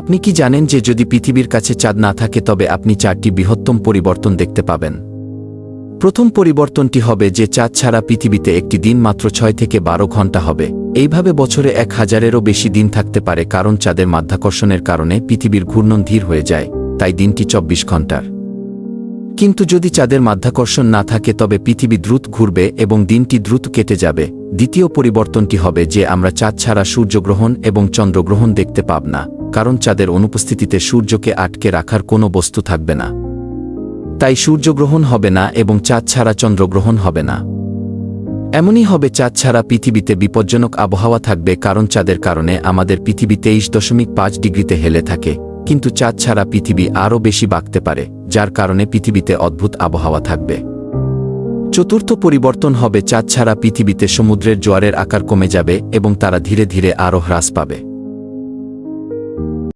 আপনি কি জানেন যে যদি পৃথিবীর কাছে চাঁদ না থাকে তবে আপনি 4টি বৃহত্তম পরিবর্তন দেখতে পাবেন? প্রথম পরিবর্তনটি হবে যে চাঁদ ছাড়া পৃথিবীতে একটি দিন মাত্র 6 থেকে 12 ঘন্টা হবে। এইভাবে বছরে 1000-এরও বেশি দিন থাকতে পারে, কারণ চাঁদের মাধ্যাকর্ষণের কারণে পৃথিবীর ঘূর্ণন ধীর হয়ে যায়, তাই দিনটি 24 ঘন্টার। কিন্তু যদি চাঁদের মাধ্যাকর্ষণ না থাকে তবে পৃথিবী দ্রুত ঘুরবে এবং দিনটি দ্রুত কেটে যাবে। দ্বিতীয় পরিবর্তনটি হবে যে আমরা চাঁদ ছাড়া সূর্যগ্রহণ এবং চন্দ্রগ্রহণ দেখতে পাব না, কারণ চাঁদের অনুপস্থিতিতে সূর্যকে আটকে রাখার কোনো বস্তু থাকবে না। তাই সূর্যগ্রহণ হবে না এবং চাঁদ ছাড়া চন্দ্রগ্রহণ হবে না। এমনই হবে চাঁদ ছাড়া পৃথিবীতে বিপজ্জনক আবহাওয়া থাকবে, কারণ চাঁদের কারণে আমাদের পৃথিবী 23.5 ডিগ্রিতে হেলে থাকে, কিন্তু চাঁদ ছাড়া পৃথিবী আরও বেশি বাঁকতে পারে, যার কারণে পৃথিবীতে অদ্ভুত আবহাওয়া থাকবে। চতুর্থ পরিবর্তন হবে চাঁদ ছাড়া পৃথিবীতে সমুদ্রের জোয়ারের আকার কমে যাবে এবং তারা ধীরে ধীরে আরও হ্রাস পাবে।